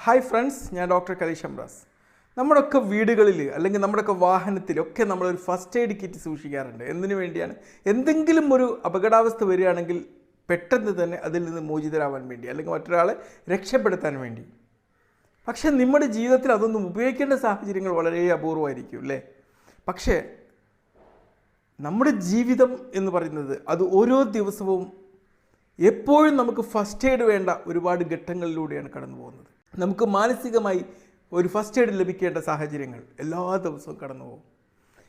Hi friends, ഞാൻ doctor കലീഷംബ്രാസ്. നമ്മുടെയൊക്കെ വീടുകളിൽ അല്ലെങ്കിൽ നമ്മുടെയൊക്കെ വാഹനത്തിലൊക്കെ നമ്മളൊരു ഫസ്റ്റ് എയ്ഡ് കിറ്റ് സൂക്ഷിക്കാറുണ്ട്. എന്തിനു വേണ്ടിയാണ്? എന്തെങ്കിലും ഒരു അപകടാവസ്ഥ വരികയാണെങ്കിൽ പെട്ടെന്ന് തന്നെ അതിൽ നിന്ന് മോചിതരാവാൻ വേണ്ടി, അല്ലെങ്കിൽ മറ്റൊരാളെ രക്ഷപ്പെടുത്താൻ വേണ്ടി. പക്ഷേ നമ്മുടെ ജീവിതത്തിൽ അതൊന്നും ഉപയോഗിക്കേണ്ട സാഹചര്യങ്ങൾ വളരെ അപൂർവമായിരിക്കും അല്ലേ? പക്ഷേ നമ്മുടെ ജീവിതം എന്ന് പറയുന്നത് അത് ഓരോ ദിവസവും എപ്പോഴും നമുക്ക് ഫസ്റ്റ് എയ്ഡ് വേണ്ട ഒരുപാട് ഘട്ടങ്ങളിലൂടെയാണ് കടന്നു പോകുന്നത്. നമുക്ക് മാനസികമായി ഒരു ഫസ്റ്റ് എയ്ഡ് ലഭിക്കേണ്ട സാഹചര്യങ്ങൾ എല്ലാ ദിവസവും കടന്നു പോകും.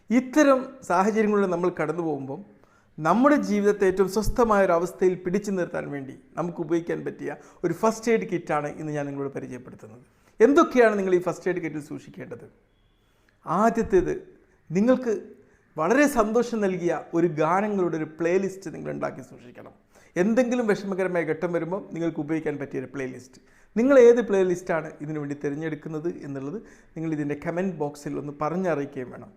ഇത്തരം സാഹചര്യങ്ങളിലൂടെ നമ്മൾ കടന്നു പോകുമ്പം നമ്മുടെ ജീവിതത്തെ ഏറ്റവും സ്വസ്ഥമായ ഒരു അവസ്ഥയിൽ പിടിച്ചു നിർത്താൻ വേണ്ടി നമുക്ക് ഉപയോഗിക്കാൻ പറ്റിയ ഒരു ഫസ്റ്റ് എയ്ഡ് കിറ്റാണ് ഇന്ന് ഞാൻ നിങ്ങളോട് പരിചയപ്പെടുത്തുന്നത്. എന്തൊക്കെയാണ് നിങ്ങൾ ഈ ഫസ്റ്റ് എയ്ഡ് കിറ്റിൽ സൂക്ഷിക്കേണ്ടത്? ആദ്യത്തേത്, നിങ്ങൾക്ക് വളരെ സന്തോഷം നൽകിയ ഒരു ഗാനങ്ങളുടെ ഒരു പ്ലേലിസ്റ്റ് നിങ്ങൾ ഉണ്ടാക്കി സൂക്ഷിക്കണം. എന്തെങ്കിലും വിഷമകരമായ ഘട്ടം വരുമ്പോൾ നിങ്ങൾക്ക് ഉപയോഗിക്കാൻ പറ്റിയൊരു പ്ലേലിസ്റ്റ്. നിങ്ങൾ ഏത് പ്ലേലിസ്റ്റാണ് ഇതിനു വേണ്ടി തിരഞ്ഞെടുക്കുന്നത് എന്നുള്ളത് നിങ്ങൾ ഇതിൻ്റെ കമൻറ്റ് ബോക്സിൽ ഒന്ന് പറഞ്ഞറിയിക്കുകയും വേണം.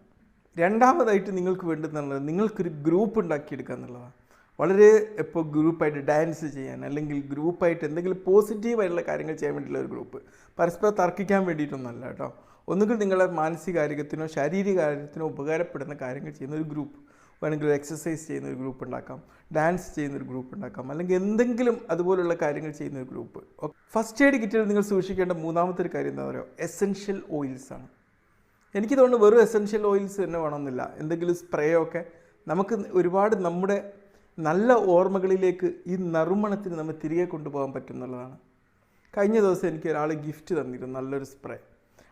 രണ്ടാമതായിട്ട് നിങ്ങൾക്ക് വേണ്ടുന്നുള്ളത് നിങ്ങൾക്കൊരു ഗ്രൂപ്പ് ഉണ്ടാക്കിയെടുക്കുക എന്നുള്ളതാണ്. വളരെ ഇപ്പോൾ ഗ്രൂപ്പായിട്ട് ഡാൻസ് ചെയ്യാൻ, അല്ലെങ്കിൽ ഗ്രൂപ്പായിട്ട് എന്തെങ്കിലും പോസിറ്റീവായിട്ടുള്ള കാര്യങ്ങൾ ചെയ്യാൻ വേണ്ടിയിട്ടുള്ള ഒരു ഗ്രൂപ്പ്. പരസ്പരം തർക്കിക്കാൻ വേണ്ടിയിട്ടൊന്നുമല്ല കേട്ടോ. ഒന്നുകിൽ നിങ്ങളുടെ മാനസികാരോഗ്യത്തിനോ ശാരീരിക കാര്യത്തിനോ ഉപകാരപ്പെടുന്ന കാര്യങ്ങൾ ചെയ്യുന്ന ഒരു ഗ്രൂപ്പ്. വേണമെങ്കിൽ ഒരു എക്സസൈസ് ചെയ്യുന്ന ഒരു ഗ്രൂപ്പ് ഉണ്ടാക്കാം, ഡാൻസ് ചെയ്യുന്നൊരു ഗ്രൂപ്പ് ഉണ്ടാക്കാം, അല്ലെങ്കിൽ എന്തെങ്കിലും അതുപോലുള്ള കാര്യങ്ങൾ ചെയ്യുന്ന ഒരു ഗ്രൂപ്പ്. ഫസ്റ്റ് എയ്ഡ് കിറ്റിൽ നിങ്ങൾ സൂക്ഷിക്കേണ്ട മൂന്നാമത്തെ ഒരു കാര്യം എന്താ പറയുക, എസെൻഷ്യൽ ഓയിൽസ് ആണ്. എനിക്ക് തോന്നുന്നു വെറും എസെൻഷ്യൽ ഓയിൽസ് തന്നെ വേണമെന്നില്ല. എന്തെങ്കിലും സ്പ്രേ ഒക്കെ നമുക്ക് ഒരുപാട് നമ്മുടെ നല്ല ഓർമ്മകളിലേക്ക് ഈ നറുമണത്തിന് നമ്മൾ തിരികെ കൊണ്ടുപോകാൻ പറ്റുന്നുള്ളതാണ്. കഴിഞ്ഞ ദിവസം എനിക്ക് ഒരാൾ ഗിഫ്റ്റ് തന്നിരുന്നു നല്ലൊരു സ്പ്രേ.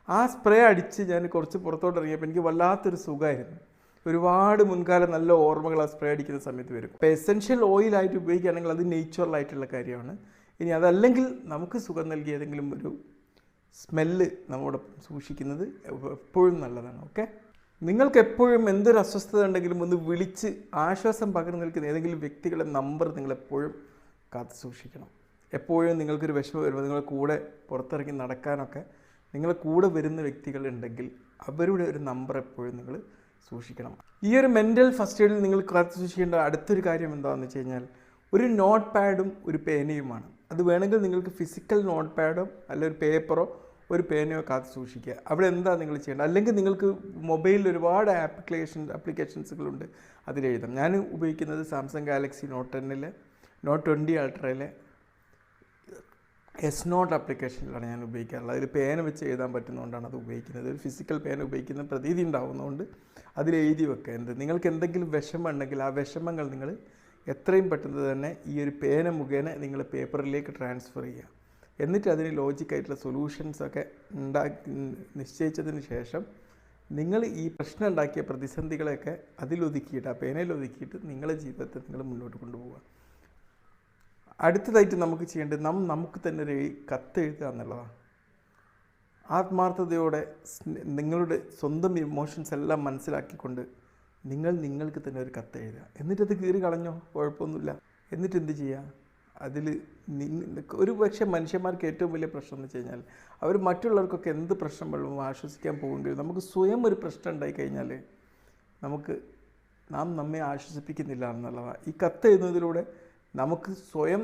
ആ സ്പ്രേ അടിച്ച് ഞാൻ കുറച്ച് പുറത്തോട്ട് ഇറങ്ങിയപ്പോൾ എനിക്ക് വല്ലാത്തൊരു സുഖമായിരുന്നു. ഒരുപാട് മുൻകാല നല്ല ഓർമ്മകൾ ആ സ്പ്രേ അടിക്കുന്ന സമയത്ത് വരും. അപ്പോൾ എസെൻഷ്യൽ ഓയിലായിട്ട് ഉപയോഗിക്കുകയാണെങ്കിൽ അത് നേച്ചുറലായിട്ടുള്ള കാര്യമാണ്. ഇനി അതല്ലെങ്കിൽ നമുക്ക് സുഖം നൽകിയ ഏതെങ്കിലും ഒരു സ്മെല്ല് നമ്മോട് സൂക്ഷിക്കുന്നത് എപ്പോഴും നല്ലതാണ്. ഓക്കെ, നിങ്ങൾക്ക് എപ്പോഴും എന്തൊരു അസ്വസ്ഥത ഉണ്ടെങ്കിലും ഒന്ന് വിളിച്ച് ആശ്വാസം പകർന്നു നിൽക്കുന്ന ഏതെങ്കിലും വ്യക്തികളുടെ നമ്പർ നിങ്ങളെപ്പോഴും കാത്തു സൂക്ഷിക്കണം. എപ്പോഴും നിങ്ങൾക്കൊരു വിഷമം വരുമ്പോൾ നിങ്ങളുടെ കൂടെ പുറത്തിറങ്ങി നടക്കാനൊക്കെ നിങ്ങളുടെ കൂടെ വരുന്ന വ്യക്തികളുണ്ടെങ്കിൽ അവരുടെ ഒരു നമ്പർ എപ്പോഴും നിങ്ങൾ സൂക്ഷിക്കണം. ഈ ഒരു മെൻ്റൽ ഫസ്റ്റ് എയ്ഡിൽ നിങ്ങൾ കാത്തു സൂക്ഷിക്കേണ്ട അടുത്തൊരു കാര്യം എന്താണെന്ന് വെച്ച് കഴിഞ്ഞാൽ ഒരു നോട്ട് പാഡും ഒരു പേനയുമാണ്. അത് വേണമെങ്കിൽ നിങ്ങൾക്ക് ഫിസിക്കൽ നോട്ട് പാഡോ അല്ല ഒരു പേപ്പറോ ഒരു പേനയോ കാത്തു സൂക്ഷിക്കുക. അവിടെ എന്താ നിങ്ങൾ ചെയ്യേണ്ടത്? അല്ലെങ്കിൽ നിങ്ങൾക്ക് മൊബൈലിൽ ഒരുപാട് ആപ്ലിക്കേഷൻസുകളുണ്ട്, അതിലെഴുതാം. ഞാൻ ഉപയോഗിക്കുന്നത് സാംസങ് ഗാലക്സി നോട്ട് 10 നോട്ട് 20 അൾട്രയിലെ എസ് നോട്ട് ആപ്ലിക്കേഷനിലാണ് ഞാൻ ഉപയോഗിക്കാറുള്ളത്. അതിൽ പേന വെച്ച് എഴുതാൻ പറ്റുന്നതുകൊണ്ടാണ് അത് ഉപയോഗിക്കുന്നത്. ഒരു ഫിസിക്കൽ പേന ഉപയോഗിക്കുന്ന പ്രതീതി ഉണ്ടാകുന്നതുകൊണ്ട് അതിൽ എഴുതി വെക്കുക. നിങ്ങൾക്ക് എന്തെങ്കിലും വിഷമം ഉണ്ടെങ്കിൽ ആ വിഷമങ്ങൾ നിങ്ങൾ എത്രയും പെട്ടെന്ന് തന്നെ ഈ ഒരു പേന മുഖേന നിങ്ങൾ പേപ്പറിലേക്ക് ട്രാൻസ്ഫർ ചെയ്യുക. എന്നിട്ട് അതിന് ലോജിക്കായിട്ടുള്ള സൊല്യൂഷൻസൊക്കെ നിശ്ചയിച്ചതിന് ശേഷം നിങ്ങൾ ഈ പ്രശ്നം ഉണ്ടാക്കിയ പ്രതിസന്ധികളെയൊക്കെ അതിലൊതുക്കിയിട്ട് ആ പേനയിൽ ഒതുക്കിയിട്ട് നിങ്ങളുടെ ജീവിതത്തെ നിങ്ങൾ മുന്നോട്ട് കൊണ്ടുപോകുക. അടുത്തതായിട്ട് നമുക്ക് ചെയ്യേണ്ടത് നമുക്ക് തന്നെ ഒരു കത്തെഴുതുക എന്നുള്ളതാണ്. ആത്മാർത്ഥതയോടെ നിങ്ങളുടെ സ്വന്തം ഇമോഷൻസ് എല്ലാം മനസ്സിലാക്കിക്കൊണ്ട് നിങ്ങൾക്ക് തന്നെ ഒരു കത്തെഴുതുക. എന്നിട്ടത് കീറി കളഞ്ഞോ, കുഴപ്പമൊന്നുമില്ല. എന്നിട്ട് എന്ത് ചെയ്യുക? അതിൽ ഒരു പക്ഷേ മനുഷ്യന്മാർക്ക് ഏറ്റവും വലിയ പ്രശ്നം എന്ന് വെച്ച് കഴിഞ്ഞാൽ അവർ മറ്റുള്ളവർക്കൊക്കെ എന്ത് പ്രശ്നം വെള്ളവും ആശ്വസിക്കാൻ പോകുമെങ്കിലും നമുക്ക് സ്വയം ഒരു പ്രശ്നം ഉണ്ടായിക്കഴിഞ്ഞാൽ നമ്മെ ആശ്വസിപ്പിക്കുന്നില്ല എന്നുള്ളതാണ്. ഈ കത്ത് എഴുതുന്നതിലൂടെ നമുക്ക് സ്വയം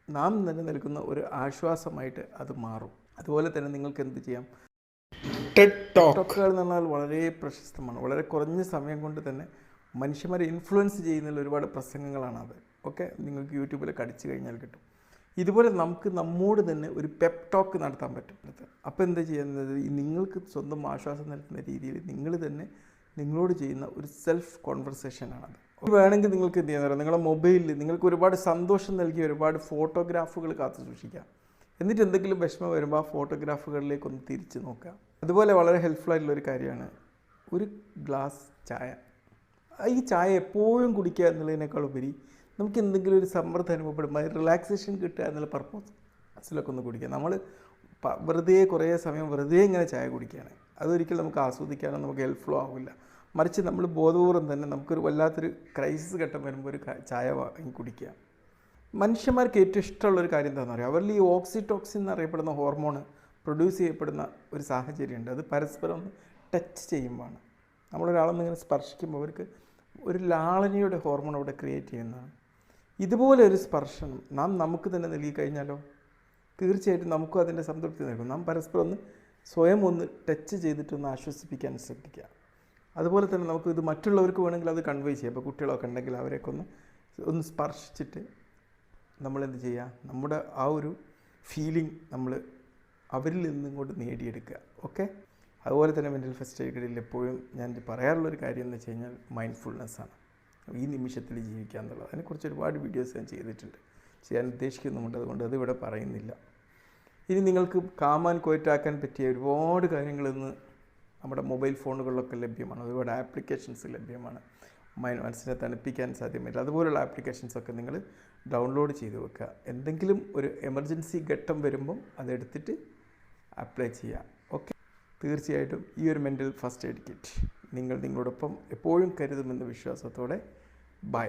നാം തന്നെ നൽകുന്ന ഒരു ആശ്വാസമായിട്ട് അത് മാറും. അതുപോലെ തന്നെ നിങ്ങൾക്ക് എന്ത് ചെയ്യാം, ടെഡ് ടോക്കുകൾ എന്ന് പറഞ്ഞാൽ വളരെ പ്രശസ്തമാണ്. വളരെ കുറഞ്ഞ സമയം കൊണ്ട് തന്നെ മനുഷ്യന്മാരെ ഇൻഫ്ലുവൻസ് ചെയ്യുന്ന ഒരുപാട് പ്രസംഗങ്ങളാണത്. ഓക്കെ, നിങ്ങൾക്ക് യൂട്യൂബിലൊക്കെ അടിച്ചു കഴിഞ്ഞാൽ കിട്ടും. ഇതുപോലെ നമുക്ക് നമ്മോട് തന്നെ ഒരു പെപ്പ് ടോക്ക് നടത്താൻ പറ്റും. അപ്പോൾ എന്താ ചെയ്യുന്നത്, നിങ്ങൾക്ക് സ്വന്തം ആശ്വാസം നൽകുന്ന രീതിയിൽ നിങ്ങൾ തന്നെ നിങ്ങളോട് ചെയ്യുന്ന ഒരു സെൽഫ് കോൺവെർസേഷനാണത്. വേണമെങ്കിൽ നിങ്ങൾക്ക് എന്ത് ചെയ്യുന്ന നിങ്ങളുടെ മൊബൈലിൽ നിങ്ങൾക്ക് ഒരുപാട് സന്തോഷം നൽകിയ ഒരുപാട് ഫോട്ടോഗ്രാഫുകൾ കാത്തു സൂക്ഷിക്കാം. എന്നിട്ട് എന്തെങ്കിലും വിഷമം വരുമ്പോൾ ആ ഫോട്ടോഗ്രാഫുകളിലേക്കൊന്ന് തിരിച്ച് നോക്കുക. അതുപോലെ വളരെ ഹെൽപ്ഫുൾ ആയിട്ടുള്ളൊരു കാര്യമാണ് ഒരു ഗ്ലാസ് ചായ. ഈ ചായ എപ്പോഴും കുടിക്കുക എന്നുള്ളതിനേക്കാൾ ഉപരി നമുക്ക് എന്തെങ്കിലും ഒരു സമ്മർദ്ദം അനുഭവപ്പെടുമ്പോൾ റിലാക്സേഷൻ കിട്ടുക എന്നുള്ള പർപ്പസിലൊക്കെ ഒന്ന് കുടിക്കുക. നമ്മൾ വെറുതെ കുറേ സമയം വെറുതെ ഇങ്ങനെ ചായ കുടിക്കുകയാണ്, അതൊരിക്കലും നമുക്ക് ആസ്വദിക്കാനോ നമുക്ക് ഹെൽപ്ഫുൾ ആവില്ല. മറിച്ച് നമ്മൾ ബോധപൂർവ്വം തന്നെ നമുക്കൊരു വല്ലാത്തൊരു ക്രൈസിസ് ഘട്ടം വരുമ്പോൾ ഒരു ചായ വാങ്ങി കുടിക്കുക. മനുഷ്യന്മാർക്ക് ഏറ്റവും ഇഷ്ടമുള്ളൊരു കാര്യം എന്താണെന്ന് പറയുക, അവരിൽ ഈ ഓക്സിറ്റോക്സിൻ എന്നറിയപ്പെടുന്ന ഹോർമോൺ പ്രൊഡ്യൂസ് ചെയ്യപ്പെടുന്ന ഒരു സാഹചര്യമുണ്ട്. അത് പരസ്പരം ഒന്ന് ടച്ച് ചെയ്യുമ്പോഴാണ്. നമ്മളൊരാളൊന്നിങ്ങനെ സ്പർശിക്കുമ്പോൾ അവർക്ക് ഒരു ലാളനയുടെ ഹോർമോൺ അവിടെ ക്രിയേറ്റ് ചെയ്യുന്നതാണ്. ഇതുപോലെ ഒരു സ്പർശനം നമുക്ക് തന്നെ നൽകി കഴിഞ്ഞാലോ തീർച്ചയായിട്ടും നമുക്കും അതിൻ്റെ സംതൃപ്തി നൽകും. നാം പരസ്പരം ഒന്ന് സ്വയം ഒന്ന് ടച്ച് ചെയ്തിട്ടൊന്ന് ആശ്വസിപ്പിക്കാൻ ശ്രദ്ധിക്കുക. അതുപോലെ തന്നെ നമുക്ക് ഇത് മറ്റുള്ളവർക്ക് വേണമെങ്കിൽ അത് കൺവേ ചെയ്യാം. ഇപ്പോൾ കുട്ടികളൊക്കെ ഉണ്ടെങ്കിൽ അവരെയൊക്കെ ഒന്ന് സ്പർശിച്ചിട്ട് നമ്മളെന്ത് ചെയ്യുക, നമ്മുടെ ആ ഒരു ഫീലിംഗ് നമ്മൾ അവരിൽ നിന്നും ഇങ്ങോട്ട് നേടിയെടുക്കുക. ഓക്കെ. അതുപോലെ തന്നെ മെൻ്റൽ ഫസ്റ്റ് എയ്ഡിൽ എപ്പോഴും ഞാൻ പറയാറുള്ളൊരു കാര്യം എന്ന് വെച്ച് കഴിഞ്ഞാൽ മൈൻഡ്ഫുൾനെസ്സാണ്. ഈ നിമിഷത്തിൽ ജീവിക്കുക എന്നുള്ളത്. അതിനെക്കുറിച്ച് ഒരുപാട് വീഡിയോസ് ഞാൻ ചെയ്തിട്ടുണ്ട്, ചെയ്യാൻ ഉദ്ദേശിക്കുന്നുമുണ്ട്. അതുകൊണ്ട് അതിവിടെ പറയുന്നില്ല. ഇനി നിങ്ങൾക്ക് കാമാൻ ക്വയറ്റാക്കാൻ പറ്റിയ ഒരുപാട് കാര്യങ്ങളിന്ന് നമ്മുടെ മൊബൈൽ ഫോണുകളിലൊക്കെ ലഭ്യമാണ്. ഒരുപാട് ആപ്ലിക്കേഷൻസ് ലഭ്യമാണ്. മനസ്സിനെ തണുപ്പിക്കാൻ സാധ്യമല്ല. അതുപോലുള്ള ആപ്ലിക്കേഷൻസൊക്കെ നിങ്ങൾ ഡൗൺലോഡ് ചെയ്ത് വെക്കുക. എന്തെങ്കിലും ഒരു എമർജൻസി ഘട്ടം വരുമ്പം അതെടുത്തിട്ട് അപ്ലൈ ചെയ്യുക. ഓക്കെ. തീർച്ചയായിട്ടും ഈ ഒരു മെൻ്റൽ ഫസ്റ്റ് എയ്ഡ് കിറ്റ് നിങ്ങളോടൊപ്പം എപ്പോഴും കരുതുമെന്ന വിശ്വാസത്തോടെ ബൈ.